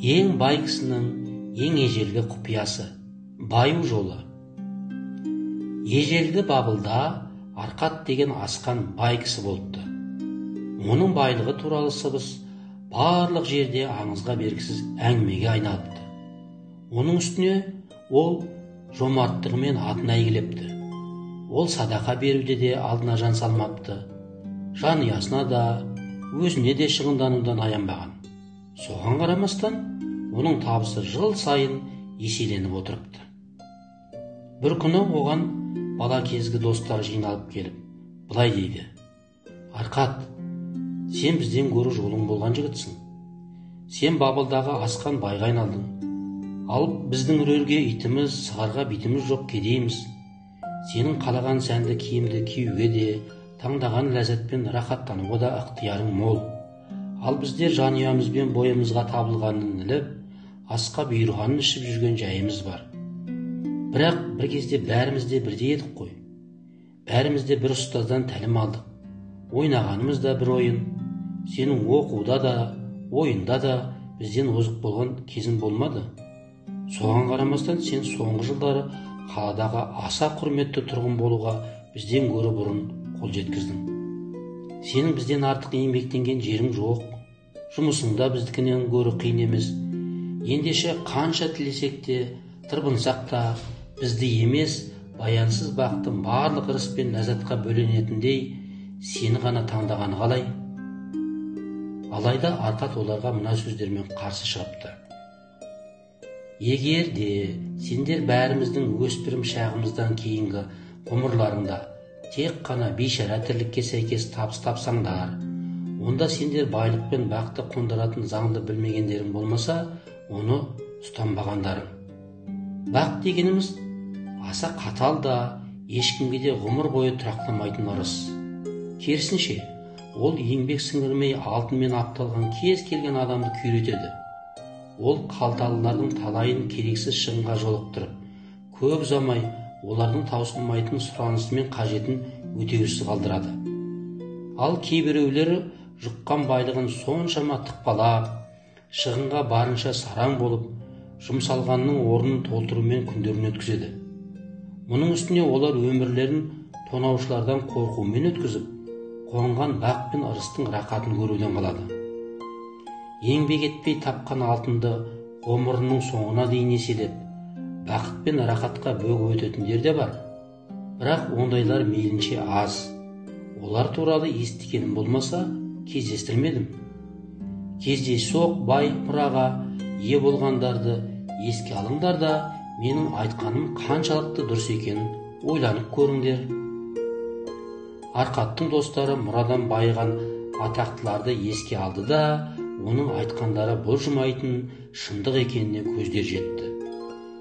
Ең бай кісінің ең ежелгі құпиясы – баю жолы. Ежелгі Бабылда Арқат деген асқан бай кісі болыпты. Оның байлығы туралы сыбыс барлық жерде аңызға бергісіз әңгімеге айналыпты. Оның үстіне ол жомарттығымен атын әйгілепті. Ол садақа беруде де алдына жан салмапты. Жанұясына да, өзіне де шығынданудан аянбаған. Соған қарамастан, оның табысы жыл сайын еселеніп отырыпты. Бір күні оған бала кезгі достар жиналып келіп, былай дейді: Арқат, сен бізден гөрі жолың болған жігітсің. Сен Бабылдағы асқан байға айналдың. Ал біздің үрерге итіміз, сығарға битіміз жоқ, кедейміз. Сенің қалаған сәнді киімді киюге де, таңдаған ләззатпен рахаттануға да ықтиярың мол. Ал біздер жанұямызбен бойымызға табылғанын іліп, асқа бұйырғанын ішіп жүрген жайымыз бар. Бірақ бір кезде бәріміз де бірдей едік қой. Бәріміз де бір ұстаздан тәлім алдық. Ойнағанымыз да бір ойын. Сенің оқуда да, ойында да бізден озық болған кезің болмады. Соған қарамастан сен соңғы жылдары қаладағы аса құрметті тұрғын болуға бізден гөрі бұрын қол жеткіздің. Сенің бізден артық еңбектенген жерің жоқ. Жұмысың да біздікінен гөрі қиын емес. Ендеше қанша тілесек те, тырбынсақ та, бізді емес, баянсыз бақтың барлық ырыс пен ләззатқа бөленетіндей, сені ғана таңдағаны қалай? Алайда Арқат оларға мына сөздермен қарсы шығыпты: Егер де сендер бәріміздің өспірім шағымыздан кейінгі ғұмырларыңда тек қана бейшара тірлікке сәйкес табыс тапсаңдар, онда сендер байлық пен бақты қондыратын заңды білмегендерің болмаса, оны ұстанбағандарың. Бақ дегеніміз аса қатал да, ешкімге де ғұмыр бойы тұрақтамайтын ырыс. Керісінше, ол еңбек сіңірмей алтынмен апталған кез келген адамды күйретеді. Ол қалталылардың талайын керексіз шығынға жолықтырып, көп ұзамай олардың таусылмайтын сұранысы мен қажетін өтеусіз қалдырады. Ал кейбіреулері жұққан байлығын соншама тықпалап, шығынға барынша сараң болып, жұмсалғанның орнын толтырумен күндерін өткізеді. Мұның үстіне олар өмірлерін тонаушылардан қорқумен өткізіп, қонған бақ пен ырыстың рақатын көруден қалады. Еңбек етпей тапқан алтынды ғұмырының соңына дейін еселеп, бақыт пен рақатқа бөгіп өтетіндер де бар. Бірақ ондайлар мейлінше аз. Олар туралы естігенім болмаса, кездестірмедім. Кездейсоқ бай мұраға ие болғандарды еске алыңдар да, менің айтқаным қаншалықты дұрыс екенін ойланып көріңдер. Арқаттың достары мұрадан байыған атақтыларды еске алды да, оның айтқандары бұлжымайтын шындық екеніне көздер жетті.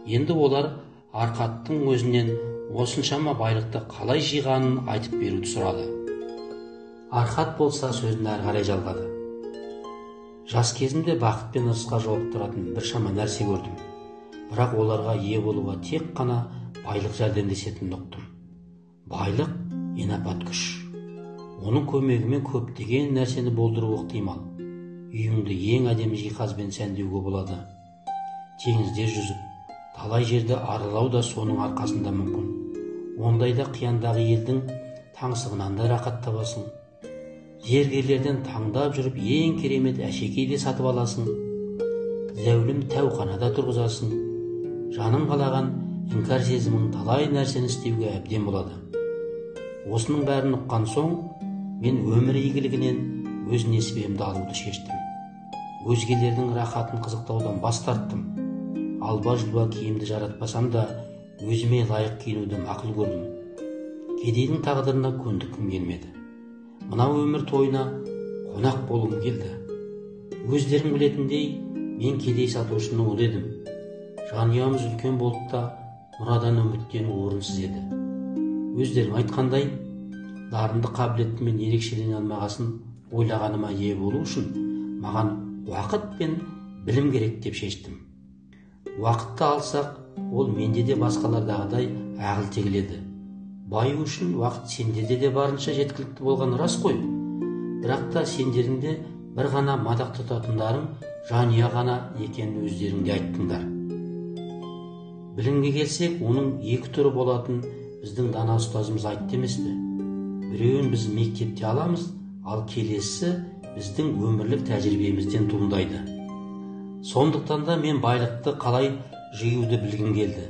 Енді олар Арқаттың өзінен осыншама байлықты қалай жиғанын айтып беруді сұрады. Арқат болса сөзін әрі қарай жалғады. Жас кезімде бақыт пен ырысқа жолықтыратын біршама нәрсе көрдім. Бірақ оларға ие болуға тек қана байлық жәрдемдесетінін ұқтым. Байлық енапат күш. Оның көмегімен көптеген нәрсені болдыру ықтимал. Үйіңді ең әдемі жиһазбен сәндеуге болады. Теңізде жүзіп, талай жерді аралау да соның арқасында мүмкін. Ондайда қияндағы елдің таңсығынан да рақат табасың. Зергерлерден таңдап жүріп ең керемет әшекейде сатып аласың. Зәулім тәуқанада тұрғызасың. Жаның қалаған іңкәр сезімің талай нәрсені істеуге әбден болады. Осының бәрін ұққан соң, мен өмір игілігінен өз несібемді алуды шештім. Өзгелердің рахатын қызықтаудан бас тарттым. Алба-жұлба киімді жаратпасам да, өзіме лайық киінуді мақұл көрдім. Кедейдің тағдырына көндіккім келмеді. Мынау өмір тойына қонақ болуым келді. Өздерің білетіндей, мен кедей сатушының ұлы едім. Жанұямыз үлкен болып та, мұрадан үміттену орынсыз еді. Өздерің айтқандай, дарынды қабілеті мен ерекшелене алмағасын ойлағаныма ие болу үшін маған уақыт пен білім керек деп шештім. Уақытты алсақ, ол менде де басқалардағыдай ағыл тегіледі. Баю үшін уақыт сендерде де барынша жеткілікті болған рас қой. Бірақ та сендердің де бір ғана мадақ тұтатындарың жанұя ғана екенін өздерің де айттыңдар. Білімге келсек, оның екі түрі болатын біздің дана ұстазымыз айтты емес пе? Біреуін біз мектепте аламыз, ал келесі біздің өмірлік тәжірибемізден туындайды. Сондықтан да мен байлықты қалай жиюды білгім келді,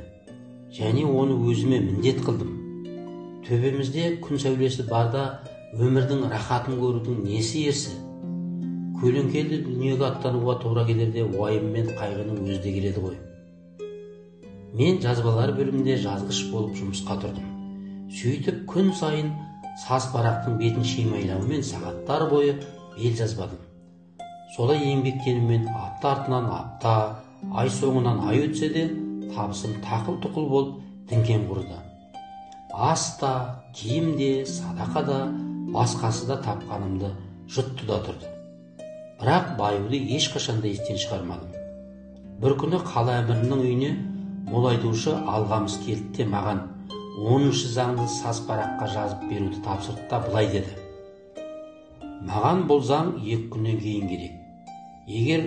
және оны өзіме міндет қылдым. Төбемізде күн сәулесі барда өмірдің рахатын көрудің несі ерсі? Көлеңкелі дүниеге аттануға тура келерде уайым мен қайғының өзі де келеді ғой. Мен жазбалар бөлімінде жазғыш болып жұмысқа тұрдым. Сөйтіп күн сайын саз парақтың бетін шимайлаумен сағаттар бойы бел жазбадым. Солай еңбектенумен апта артынан апта, ай соңынан ай өтсе де, табысым тақыл-тұқыл болып діңкем құрды. Ас та, киім де, садақа да, басқасы да тапқанымды жұтты да тұрды. Бірақ баюды ешқашанда естен шығармадым. Бір күні қала әмірінің үйіне мол айтушы Алғамыс келді де маған 10-шы заңды саз параққа жазып беруді тапсырды да былай деді: маған бұл заң 2 күннен кейін керек. Егер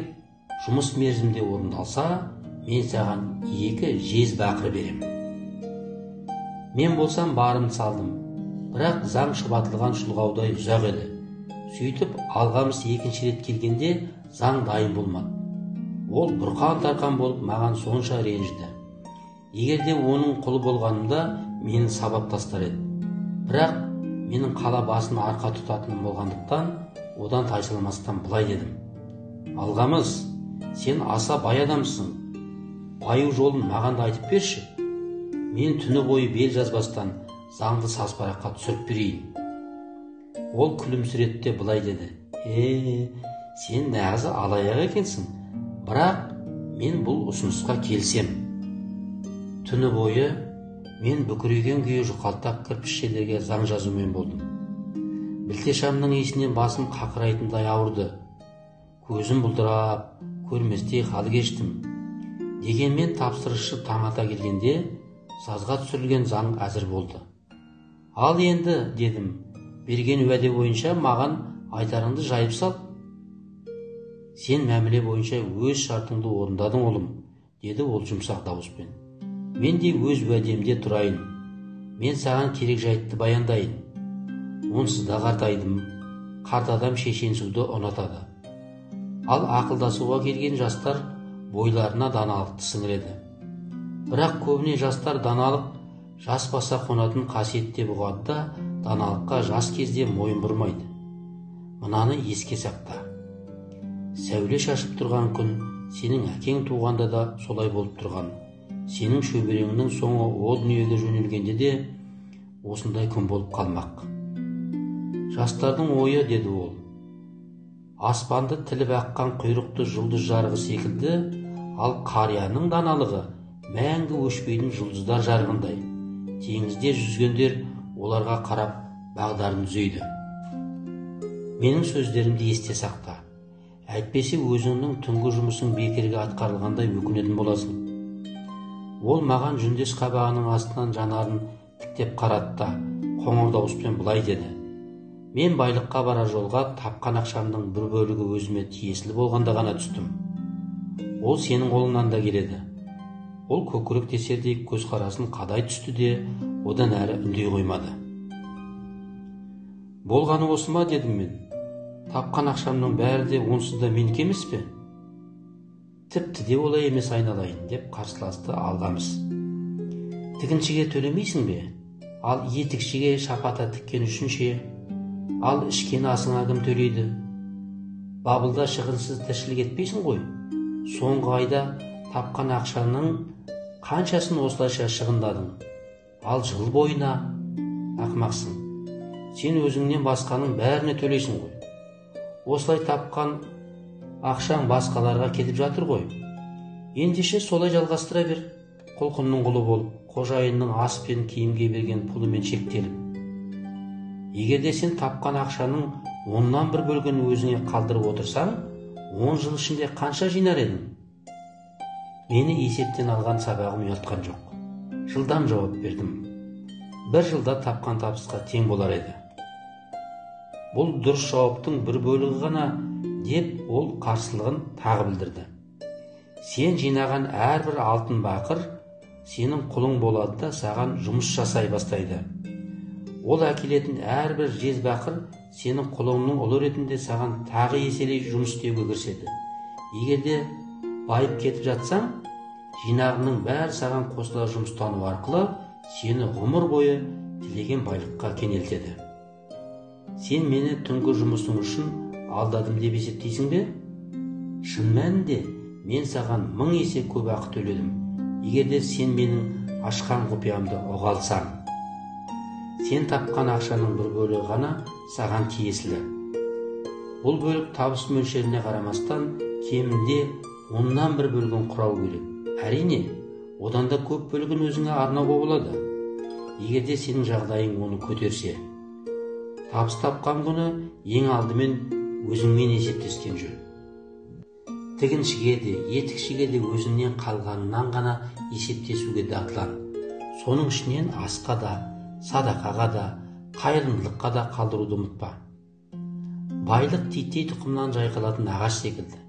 жұмыс мерзімде орындалса, мен саған 2 жез бақыр берем. Мен болсам барым салдым, бірақ заң шұбатылған шұлғаудай ұзақ еді. Сөйтіп Алғамыс 2-ші рет келгенде заң дайын болмады. Ол бұрқан-тарқан болып маған сонша ренжіді. Егерде оның құлы болғанымда мені сабап тастар еді. Бірақ менің қала басына арқа тұтатыным болғандықтан одан тайсаламастан былай дедім: Алғамыс, сен аса бай адамсың. Баю жолын маған да айтып берші. Мен түні бойы бел жазбастан заңды саз параққа түсіріп берейін. Ол күлімсіреді де былай деді: сен нағыз алаяқ екенсің, бірақ мен бұл ұсынысқа келсем. Түні бойы мен бүкірейген күйі жұқалтақ кірпішшелерге заң жазумен болдым. Білте шамның иісінен басым қақырайтындай ауырды. Көзім бұлдырап, көрместей хал кештім. Дегенмен тапсырышы таң ата келгенде сазға түсірілген заң әзір болды. Ал енді, дедім, берген уәде бойынша маған айтарыңды жайып сал. Сен мәміле бойынша өз шартыңды орындадың, ұлым, деді ол жұмсақ дауыспен. Мен де өз уәдемде тұрайын. Мен саған керек жайтты баяндайын. Онсыз да қартайдым. Қарт адам шешенсуді ұнатады. Ал ақылдасуға келген жастар бойларына даналықты сіңіреді. Бірақ көбіне жастар даналық жас баса қонатын қасиет деп ұғады да, даналыққа жас кезде мойын бұрмайды. Мынаны еске сақта. Сәуле шашып тұрған күн сенің әкең туғанда да солай болып тұрған. Сенің шөбереңнің соңы ол дүниеге жөнелгенде де осындай күн болып қалмақ. Жастардың ойы, деді ол, аспанды тіліп аққан құйрықты жұлдыз жарығы секілді, ал қарияның даналығы мәңгі өшпейтін жұлдыздар жарығындай. Теңізде жүзгендер оларға қарап бағдарын түзейді. Менің сөздерімді есте сақта. Әйтпесе өзіңнің түнгі жұмысың бекерге атқарылғандай өкінетін боласың. Ол маған жүндес қабағының астынан жанарын тіктеп қарады да, қоңыр дауыспен былай деді: мен байлыққа барар жолға тапқан ақшамның бір бөлігі өзіме тиесілі болғанда ғана түстім. Ол сенің қолыңнан да келеді. Ол көкірек тесердей көзқарасын қадай түсті де, одан әрі үндей қоймады. Болғаны осы ма, дедім мен. Тапқан ақшамның бәрі де онсыз да менікі емес пе? Тіпті де олай емес, айналайын, деп қарсыласты Алғамыс. Тігіншіге төлемейсің бе? Ал етікшіге шапата тіккен үшін ше? Ал ішкен асыңа кім төлейді? Бабылда шығынсыз тіршілік етпейсің ғой. Соңғы айда тапқан ақшаның қаншасын осылайша шығындадың? Ал жыл бойына? Ақымақсың. Сен өзіңнен басқаның бәріне төлейсің ғой. Осылай тапқан ақшаң басқаларға кетіп жатыр ғой. Ендеше солай жалғастыра бер. Құлқынның құлы болып, қожайынның ас пен киімге берген пұлымен шектеліп. Егерде сен тапқан ақшаның 10-нан 1 бөлігін өзіңе қалдырып отырсаң, 10 жыл ішінде қанша жинар едің? Мені есептен алған сабағым ұятқан жоқ. Жылдам жауап бердім. 1 жылда тапқан табысқа тең болар еді. Бұл дұрыс жауаптың бір бөлігі ғана деп ол қарсылығын тағы білдірді. Сен жинаған әрбір алтын бақыр сенің құлың болады да саған жұмыс жасай бастайды. Ол әкелетін әрбір жез бақыр сенің құлыңның ұлы ретінде саған тағы еселей жұмыс істеуге кіріседі. Егер де байып кетіп жатсаң, жинағының бәрі саған қосыла жұмыстану арқылы сені ғұмыр бойы тілеген байлыққа кенелтеді. Сен мені түнгі жұмысың үшін алдадым деп есептейсің бе? Шын мәнінде мен саған 1000 есе көп ақы төледім, егер де сен менің ашқан құпиямды ұға алсаң. Сен тапқан ақшаның бір бөлігі ғана саған тиесілі. Бұл бөлік табыс мөлшеріне қарамастан кемінде 10-нан 1 бөлігін құрау керек. Әрине, одан да көп бөлігін өзіңе арнауға болады, егер де сенің жағдайың оны көтерсе. Табыс тапқан күні ең алдымен өзіңмен есептескен жөн. Тігіншіге де, етікшіге де өзіңнен қалғанынан ғана есептесуге дағдылан. Соның ішінен асқа да, садақаға да, қайырымдылыққа да қалдыруды ұмытпа. Байлық титтей тұқымнан жайқалатын ағаш секілді.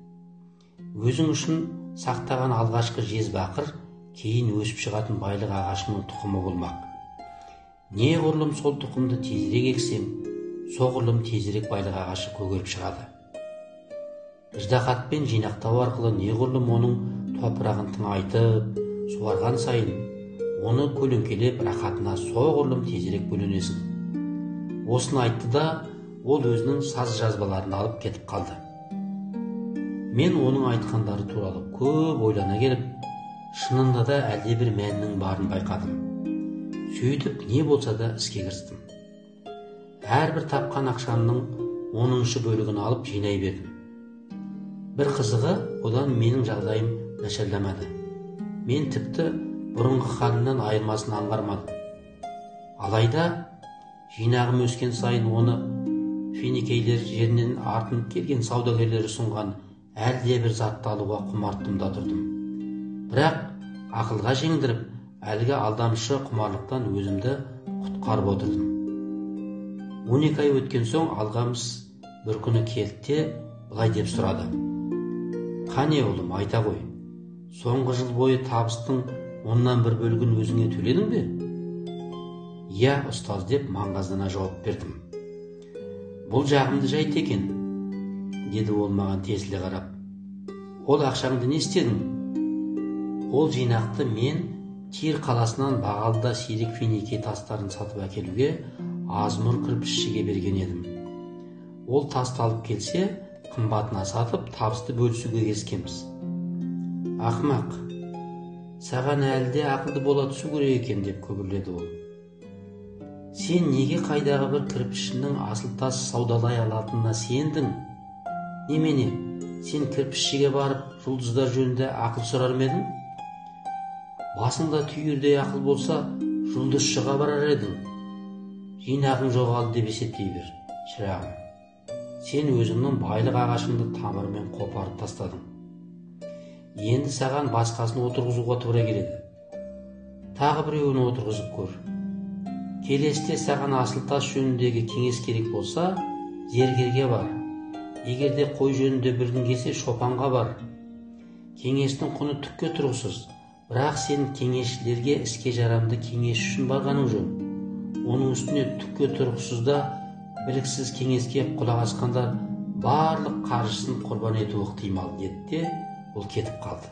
Өзің үшін сақтаған алғашқы жез бақыр кейін өсіп шығатын байлық ағашының тұқымы болмақ. Неғұрлым сол тұқымды тезірек ексең, соғұрлым тезірек байлық ағашы көгеріп шығады. Ыждахатпен жинақтау арқылы неғұрлым оның топырағын тыңайтып, суарған сайын, оны көлеңкелеп рахатына соғұрлым тезірек бөленесің. Осыны айтты да, ол өзінің саз жазбаларын алып кетіп қалды. Мен оның айтқандары туралы көп ойлана келіп, шынында да әлде бір мәннің барын байқадым. Сөйтіп не болса да іске кірістім. Әрбір тапқан ақшамның 10-шы бөлігін алып жинай бердім. Бір қызығы, одан менің жағдайым нашарламады. Мен тіпті бұрынғы халімнен айырмасын аңғармадым. Алайда жинағым өскен сайын оны финикейлер жерінен артынып келген саудагерлер ұсынған әлде бір затты алуға құмартым да тұрдым. Бірақ ақылға жеңдіріп, әлгі алдамшы құмарлықтан өзімді құтқарып отырдым. 12 ай өткен соң алғамыз бір күні келді де былай деп сұрады. Қане ұлым, айта ғой, соңғы жыл бойы табыстың 10-нан 1 бөлігін өзіңе төледің бе? Иә, ұстаз, деп маңғаздана жауап бердім. Бұл жағымды жайт екен, деді ол маған тесіле қарап. Ол ақшаңды не істедің? Ол жинақты мен Тир қаласынан бағалда сирек финикей тастарын сатып әкелуге Азмұр кірпішшіге берген едім. Ол тасты алып келсе, қымбатына сатып, табысты бөлісуге келіскенбіз. Ақымақ, саған әлде ақылды бола түсу керек екен, деп күбірледі ол. Сен неге қайдағы бір кірпішшінің асыл тас саудалай алатынына сендің? Немене, сен кірпішшіге барып, жұлдыздар жөнінде ақыл сұрар ма едің? Басыңда түйірдей ақыл болса, жұлдызшыға барар едің. Жинағың жоғалды деп есептей бер, шырағым. Сен өзіңнің байлық ағашыңды тамырымен қопарып тастадың. Енді саған басқасын отырғызуға тура келеді. Тағы біреуін отырғызып көр. Келесте саған асыл тас жөніндегі кеңес керек болса, зергерге бар. Егер де қой жөнінде білгің келсе, шопанға бар. Кеңестің құны түкке тұрғысыз, бірақ сен кеңесшілерге іске жарамды кеңес үшін барғаның жөн. Оның үстіне түкке тұрғысызда біліксіз кеңеске құлақ асқандар барлық қаржысын құрбан етуі ықтимал, деді де ол кетіп қалды.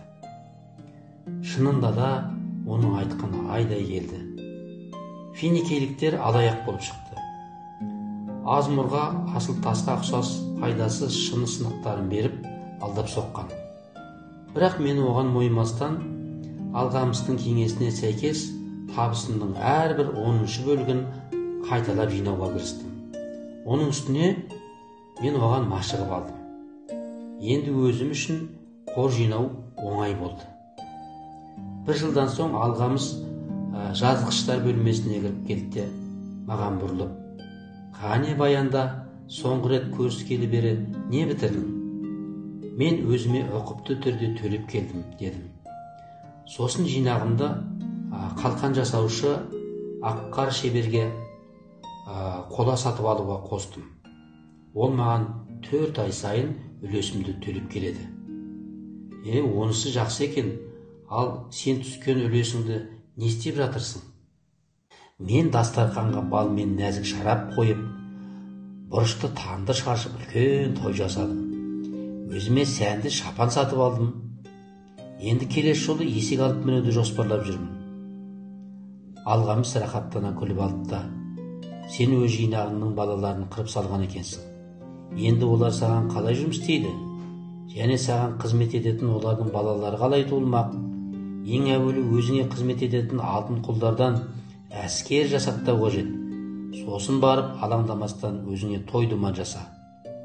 Шынында да оның айтқаны айдай келді. Финикейліктер алаяқ болып шықты. Азмұрға асыл тасқа ұқсас пайдасыз шыны сынықтарын беріп алдап соққан. Бірақ мен оған мойымастан алғамыстың кеңесіне сәйкес табысымның әрбір 10-шы бөлігін қайталап жинауға кірістім. Оның үстіне мен оған машығып алдым. Енді өзім үшін қор жинау оңай болды. Бір жылдан соң алғамыз жазғыштар бөлмесіне кіріп келді, маған бұрылып: «Қане баянда, соңғы рет көріскелі бері не бітірдің?» «Мен өзіме ұқыпты түрде төлеп келдім», дедім. Сосын жинағымды қалқан жасаушы Аққар шеберге қола сатып алуға қостым. Ол маған 4 ай сайын үлесімді төлеп келеді. Онысы жақсы екен. Ал сен түскен үлесіңді не істеп жатырсың? Мен дастарханға бал мен нәзік шарап қойып, бұрышты тандыр шашып үлкен той жасадым. Өзіме сәнді шапан сатып алдым. Енді келесі жолы есек алып мінуді жоспарлап жүрмін. Алғамыс рахаттана күліп алды да: сен өз жинағыңның балаларын қырып салған екенсің. Енді олар саған қалай жұмыс істейді? Және саған қызмет ететін олардың балалары қалай туылмақ? Ең әуелі өзіңе қызмет ететін алтын құлдардан әскер жасақтау қажет. Сосын барып алаңдамастан өзіңе той думан жаса,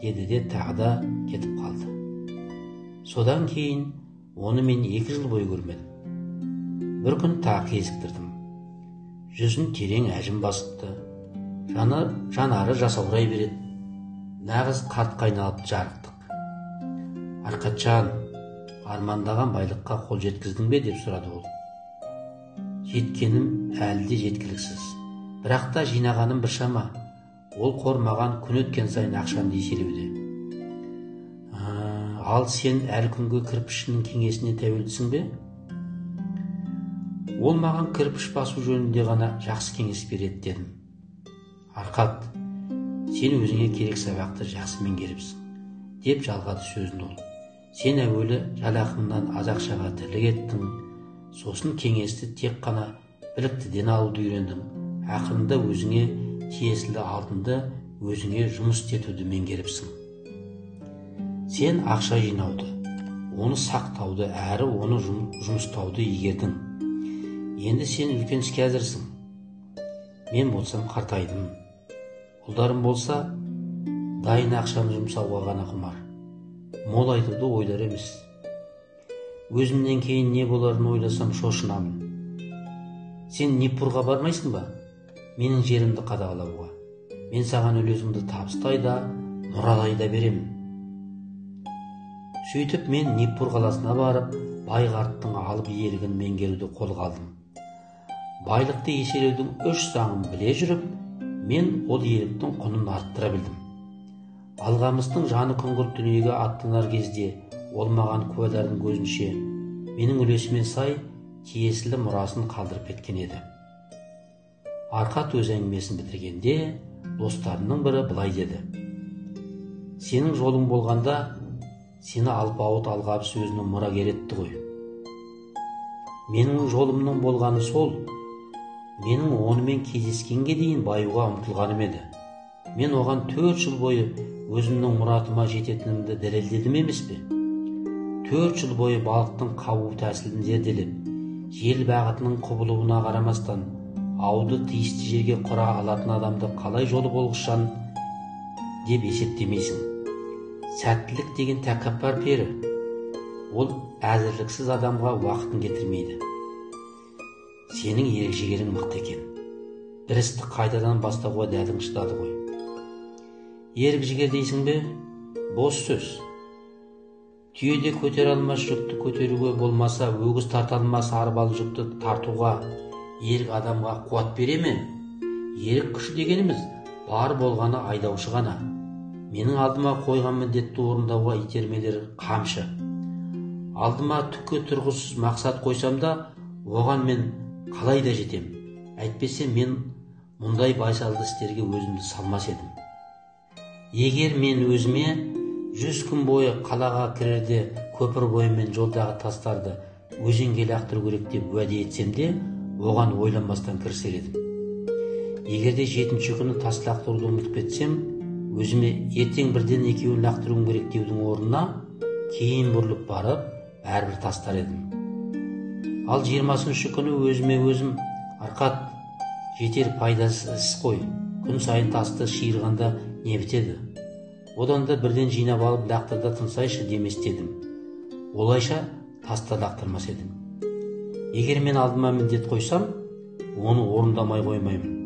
деді де тағы да кетіп қалды. Содан кейін оны мен 2 жыл бойы көрмедім. Бір күн тағы кезіктірдім. Жүзін терең әжім басыпты. Жанары жасаурай береді. Нағыз қартқа айналып жарықтық. Арқатжан, армандаған байлыққа қол жеткіздің бе, деп сұрады ол. Жеткенім әлі де жеткіліксіз. Бірақ та жинағаным біршама. Ол қор маған күн өткен сайын ақшамды еселеуде. Ал сен әлі күнге кірпішінің кеңесіне тәуелдісің бе? Ол маған кірпіш басу жөнінде ғана жақсы кеңес береді, дедім. Арқат, сен өзіңе керек сабақты жақсы меңгеріпсің, деп жалғады сөзін ол. Сен әуелі жалақыңнан аз ақшаға тірлік еттің, сосын кеңесті тек қана біліктіден алуды үйрендің. Ақырында өзіңе тиесілі алтынды өзіңе жұмыс етуді меңгеріпсің. Сен ақша жинауды, оны сақтауды әрі оны жұмыстауды игердің. Енді сен үлкен іске әзірсің. Мен болсам қартайдым. Ұлдарым болса, дайын ақшаны жұмсауға ғана құмар. Мол айтуды ойлар емес. Өзімнен кейін не боларын ойласам шошынамын. Сен Нипурға бармайсың ба? Менің жерімді қадағалауға. Мен саған үлесімді табыстай да, мұрадай да беремін. Сөйтіп мен Нипур қаласына барып, бай қарттың алып иелігін меңгеруді қолға алдым. Байлықты еселеудің 3 заңын біле жүріп, мен ол иеліктің құнын арттыра білдім. Алғамыстың жаны күңгірт дүниеге аттанар кезде ол маған куәлардың көзінше менің үлесіме сай тиесілі мұрасын қалдырып кеткен еді. Арқат өз әңгімесін бітіргенде достарының бірі былай деді: сенің жолың болғанда сені алпауыт Алғабыс өзінің мұрагер етті ғой. Менің жолымның болғаны сол, менің онымен кездескенге дейін баюға ұмтылғаным еді. Мен оған 4 жыл бойы өзімнің мұратыма жететінімді дәлелдедім емес пе? 4 жыл бойы балықтың қабу тәсілін зерделеп, жел бағытының құбылуына қарамастан ауды тиісті жерге құра алатын адамды қалай жолы болғышан деп есептемейсің. Сәттілік деген тәкаппар пері. Ол әзірліксіз адамға уақытын кетірмейді. Сенің ерік-жігерің мықты екен. Бір істі қайтадан бастауға дәтің шыдады ғой. Ерік-жігер дейсің бе? Бос сөз. Түйеде көтере алмас жүкті көтеруге болмаса, өгіз тарта алмас арбалы жүкті тартуға ерік адамға қуат бере ме? Ерік күші дегеніміз бар болғаны айдаушы ғана. Менің алдыма қойған міндетті орындауға итермелер қамшы. Алдыма түкке тұрғысыз мақсат қойсам да, оған мен қалай да жетем. Әйтпесе мен мұндай байсалды істерге өзімді салмас едім. Егер мен өзіме 100 күн бойы қалаға кірерде көпір бойымен жолдағы тастарды өзенге лақтыру керек деп уәде етсем де, оған ойланбастан кірісер едім. Егерде 7-ші күні тас лақтыруды ұмытып кетсем, өзіме ертең бірден 2-ін лақтыруым керек деудің орнына кейін бұрылып барып, әрбір тастар едім. Ал 20-ші күні өзіме өзім: Арқат, жетер пайдасыз іс қой. Күн сайын тасты шиырғанда не бітеді? Одан да бірден жинап алып лақтырда тынсайшы демес дедім. Олайша таста лақтырмас едім. Егер мен алдыма міндет қойсам, оны орындамай қоймаймын.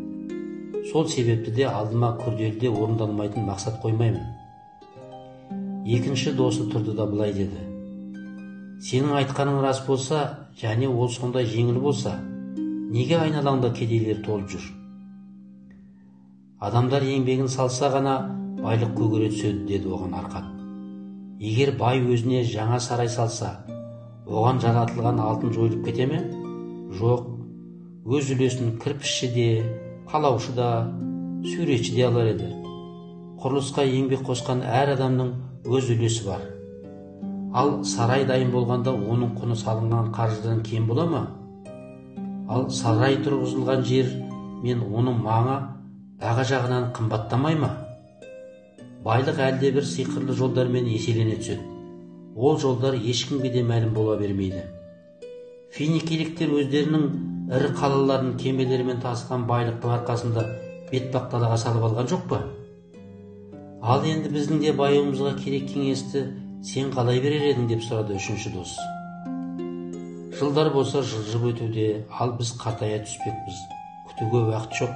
Сол себепті де алдыма күрделі орындалмайтын мақсат қоймаймын. Екінші досы тұрды да былай деді: сенің айтқаның рас болса, және ол сондай жеңіл болса, неге айналаңда кедейлер толып жүр? Адамдар еңбегін салса ғана байлық көгере түседі, деді оған Арқат. Егер бай өзіне жаңа сарай салса, оған жаратылған алтын жойылып кете ме? Жоқ, өз үлесін кірпішші де, қалаушы да, суретші де алар еді. Құрылысқа еңбек қосқан әр адамның өз үлесі бар. Ал сарай дайын болғанда оның құны салынған қаржыдан кем бола ма? Ал сарай тұрғызылған жер мен оның маңы баға жағынан қымбаттамай ма? Байлық әлде бір сиқырлы жолдармен еселене түседі. Ол жолдар ешкімге де мәлім бола бермейді. Финикийліктер өздерінің ірі қалаларын кемелерімен тасыған байлықтың арқасында бетпақ-далаға салып алған жоқ па? Ал енді біздің де байуымызға керек кеңесті сен қалай берер едің, деп сұрады үшінші дос. Жылдар болса жылжып өтуде, ал біз қартая түспекпіз. Күтуге уақыт жоқ.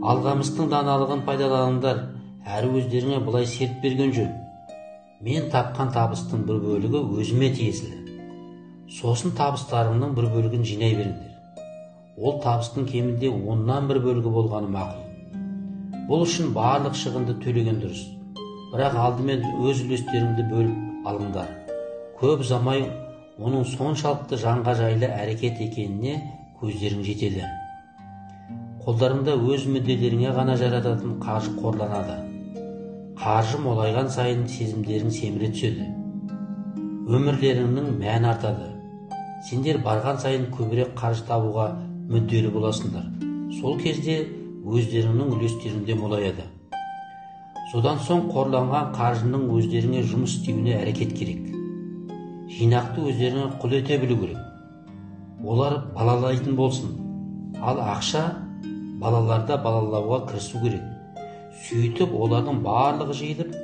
Алғамыстың даналығын пайдаланыңдар, әрі өздеріңе былай серт берген жөн. Мен тапқан табыстың бір бөлігі өзіме тиесілі. Сосын табыстарымның бір бөлігін жинай беріңдер. Ол табыстың кемінде 10-нан 1 бөлігі болғаны мақұл. Бұл үшін барлық шығынды төлеген дұрыс. Бірақ алдымен өз үлестеріңді бөліп алыңдар. Көп ұзамай оның соншалықты жанға жайлы әрекет екеніне көздерің жетеді. Қолдарыңда өз мүдделеріңе ғана жарататын қаржы қорланады. Қаржы молайған сайын сезімдерің семіре түседі. Өмірлеріңнің мән артады. Сендер барған сайын көбірек қаржы табуға мүдделі боласыңдар. Сол кезде өздеріңнің үлестерінде молаяды. Содан соң қорланған қаржының өздеріңе жұмыс істеуіне әрекет керек. Жинақты өздеріңе құл ете білу керек. Олар балалайтын болсын. Ал ақша балаларда балалауға кірісу керек. Сөйтіп олардың барлығы жиылып,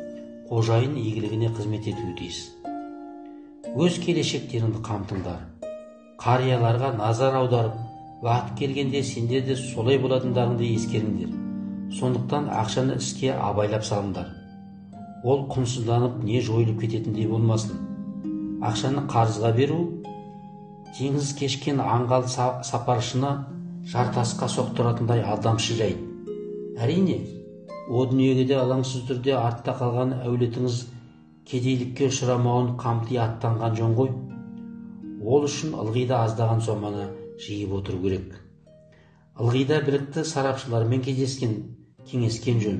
қожайын игілігіне қызмет етуі тиіс. Өз келешектеріңді қамтыңдар. Қарияларға назар аударып, уақыт келгенде сендер де солай болатындарыңды ескеріңдер. Сондықтан ақшаны іске абайлап салыңдар. Ол құнсызданып не жойылып кететіндей болмасын. Ақшаны қарызға беру, теңіз кешкен аңғал сапаршыны жартасқа соқтыратындай алдамшы жайт. Әрине, о дүниеге де алаңсыз түрде артта қалған әулетіңіз кедейлікке ұшырамауын қамти аттанған жөн ғой. Ол үшін ылғида аздаған соманы жиып отыру керек. Ылғида білікті сарапшылармен кеңескен жөн.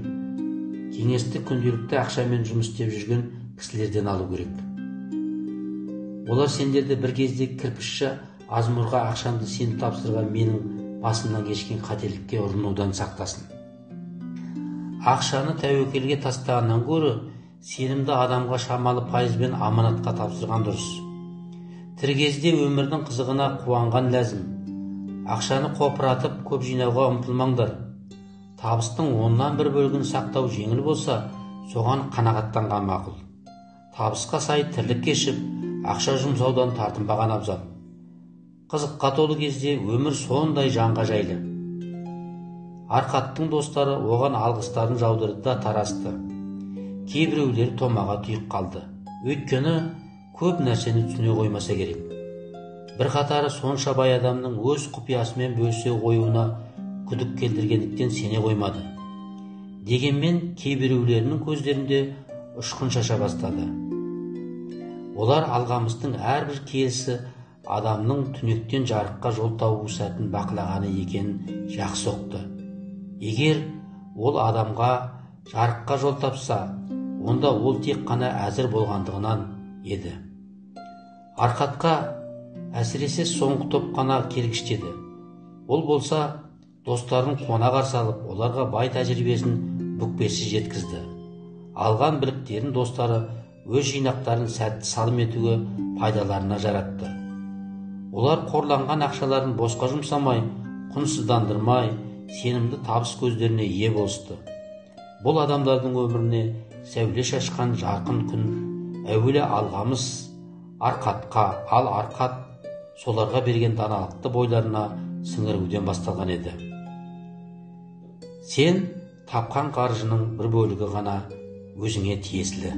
Кеңесті күнделікті ақшамен жұмыс істеп жүрген кісілерден алу керек. Олар сендерді бір кезде кірпішші Азмұрға ақшамды сен тапсырған менің басымнан кешкен қателікке ұрынудан сақтасын. Ақшаны тәуекелге тастағаннан гөрі сенімді адамға шамалы пайызбен аманатқа тапсырған дұрыс. Тірі кезде өмірдің қызығына қуанған ләзім. Ақшаны қопыратып көп жинауға ұмтылмаңдар. Табыстың 10-нан 1 бөлігін сақтау жеңіл болса, соған қанағаттанған мақұл. Табысқа сай тірлік кешіп, ақша жұмсаудан тартынбаған абзал. Қызыққа толы кезде өмір сондай жанға жайлы. Арқаттың достары оған алғыстарын жаудырды да тарасты. Кейбіреулер томаға тұйық қалды. Өйткені көп нәрсені түсіне қоймаса керек. Бір қатары сонша бай адамның өз құпиясымен бөлісе қоюына күдік келтіргендіктен сене қоймады. Дегенмен кейбіреулерінің көздерінде ұшқын шаша бастады. Олар алғамыстың әрбір келісі адамның түнектен жарыққа жол табу сәтін бақылағаны екенін жақсы ұқты. Егер ол адамға жарыққа жол тапса, онда ол тек қана әзір болғандығынан еді. Арқатқа әсіресе соңғы топ қана келгіштеді. Ол болса, достарын қуана қарсы алып, оларға бай тәжірибесін бүкпесіз жеткізді. Алған біліктерін достары өз жинақтарын сәтті салым етуге пайдаларына жаратты. Олар қорланған ақшаларын босқа жұмсамай, құнсыздандырмай, сенімді табыс көздеріне ие болысты. Бұл адамдардың өміріне сәуле шашқан жарқын күн әуелі алғамыс Арқатқа, ал Арқат соларға берген даналықты бойларына сіңіруден басталған еді. Сен тапқан қаржының бір бөлігі ғана өзіңе тиесілі.